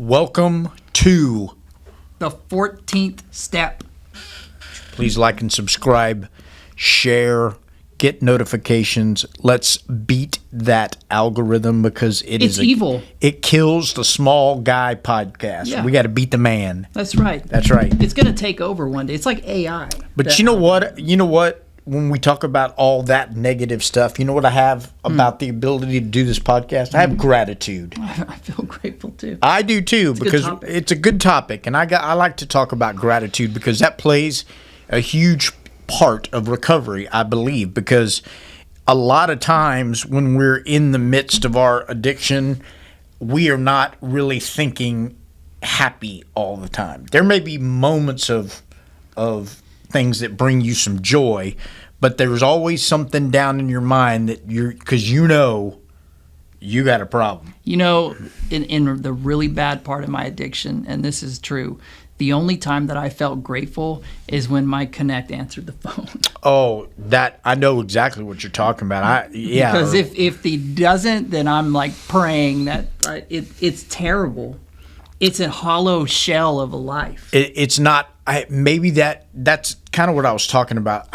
Welcome to the 14th step. Please like and subscribe, share, get notifications. Let's beat that algorithm because it's evil. It kills the small guy podcast. Yeah. We got to beat the man. That's right. That's right. It's going to take over one day. It's like AI. But you know what? When we talk about all that negative stuff, you know what I have about the ability to do this podcast? I have gratitude. I feel grateful too. I do too, because it's a good topic, and I like to talk about gratitude because that plays a huge part of recovery, I believe, because a lot of times when we're in the midst of our addiction, we are not really thinking happy all the time. There may be moments of things that bring you some joy, but there's always something down in your mind that because you got a problem. You know, in the really bad part of my addiction, and this is true, the only time that I felt grateful is when my Connect answered the phone. Oh, that I know exactly what you're talking about. Because if he doesn't, then I'm like praying that it's terrible. It's a hollow shell of a life. It's not. Maybe that's kind of what I was talking about.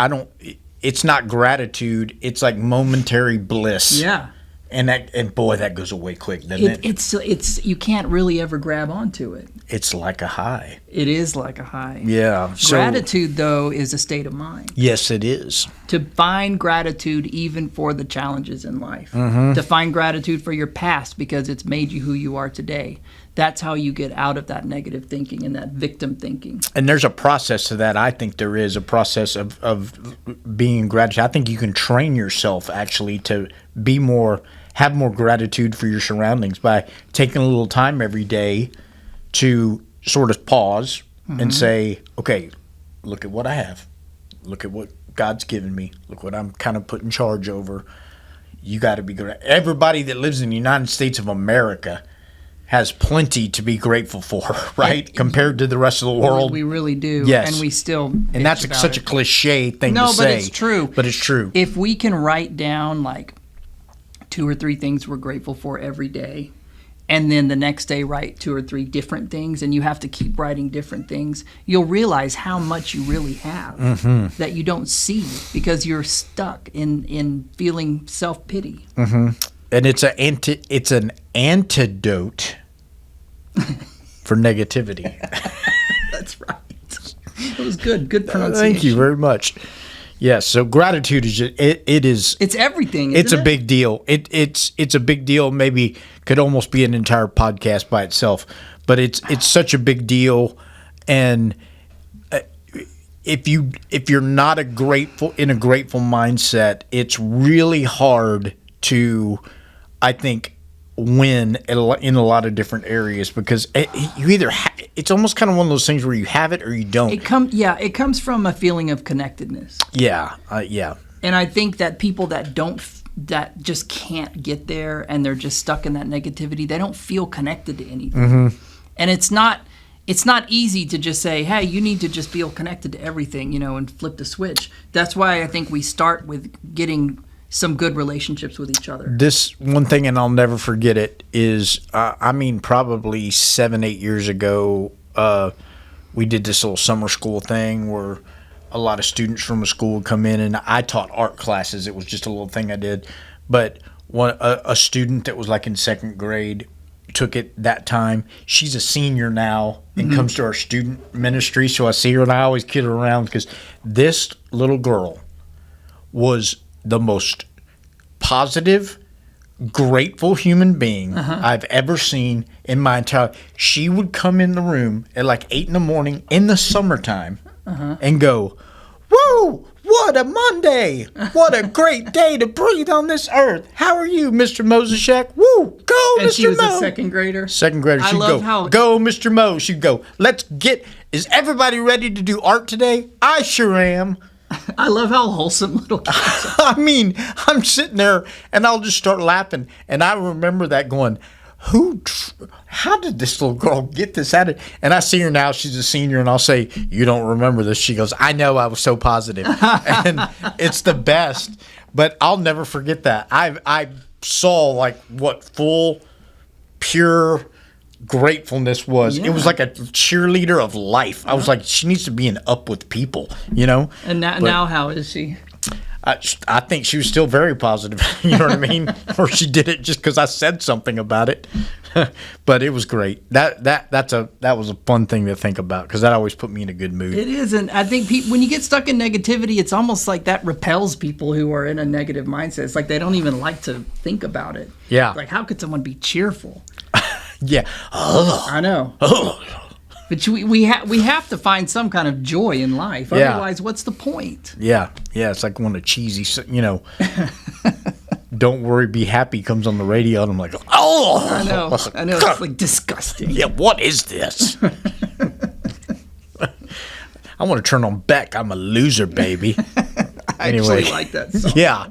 It's not gratitude. It's like momentary bliss. Yeah. And boy, that goes away quick, doesn't it? It's you can't really ever grab onto it. It's like a high. It is like a high. Yeah. Gratitude, though, is a state of mind. Yes, it is. To find gratitude even for the challenges in life. Mm-hmm. To find gratitude for your past because it's made you who you are today. That's how you get out of that negative thinking and that victim thinking. And there's a process to that. I think there is a process of being gratitude. I think you can train yourself actually to have more gratitude for your surroundings by taking a little time every day to sort of pause and say, okay, look at what I have. Look at what God's given me. Look what I'm kind of put in charge over. You got to be grateful. Everybody that lives in the United States of America has plenty to be grateful for, right? Compared to the rest of the world. We really do. Yes. And we still And that's such a cliche thing to say. No, but it's true. But it's true. If we can write down like 2 or 3 things we're grateful for every day, and then the next day write 2 or 3 different things, and you have to keep writing different things, you'll realize how much you really have that you don't see because you're stuck in feeling self-pity. Mm-hmm. And it's an antidote for negativity. That's right. It was good pronunciation. Thank you very much. Yes, so gratitude is it's everything. It's a big deal. It's a big deal. Maybe could almost be an entire podcast by itself, but it's such a big deal. And if you're not in a grateful mindset, it's really hard to, I think, win in a lot of different areas because you either it's almost kind of one of those things where you have it or you don't. It comes from a feeling of connectedness. Yeah. And I think that people that just can't get there and they're just stuck in that negativity, they don't feel connected to anything. Mm-hmm. And it's not easy to just say, hey, you need to just feel connected to everything, and flip the switch. That's why I think we start with getting some good relationships with each other. This one thing, and I'll never forget it, is probably 7-8 years ago, we did this little summer school thing where a lot of students from a school would come in, and I taught art classes. It was just a little thing I did. But a student that was like in 2nd grade took it that time. She's a senior now and comes to our student ministry, so I see her and I always kid her around because this little girl was the most positive, grateful human being I've ever seen in my entire life. She would come in the room at like 8 in the morning in the summertime and go, "Woo! What a Monday! What a great day to breathe on this earth! How are you, Mr. Moseshek? Woo! Go, and Mr. she was Mo!" a 2nd grader? 2nd grader. She'd go, Mr. Mo. She'd go, is everybody ready to do art today? I sure am. I love how wholesome little kids are. I mean, I'm sitting there and I'll just start laughing. And I remember that going, how did this little girl get this at it? And I see her now, she's a senior, and I'll say, you don't remember this. She goes, I know, I was so positive. And it's the best. But I'll never forget that. I saw full, pure gratefulness was. It was Yeah. like a cheerleader of life. I was like, she needs to be in Up with People, you know? And now how is she? I think she was still very positive. You know what I mean? Or she did it just because I said something about it. But it was great. That was a fun thing to think about because that always put me in a good mood. It is, and I think when you get stuck in negativity, it's almost like that repels people who are in a negative mindset. It's like they don't even like to think about it. Yeah. Like, how could someone be cheerful? Yeah. I know. But we have to find some kind of joy in life. Yeah. Otherwise, what's the point? Yeah. It's like when a cheesy, Don't Worry, Be Happy comes on the radio, and I'm like, oh! I know. It's like disgusting. Yeah, what is this? I want to turn on Beck. I'm a loser, baby. I actually like that song. Yeah.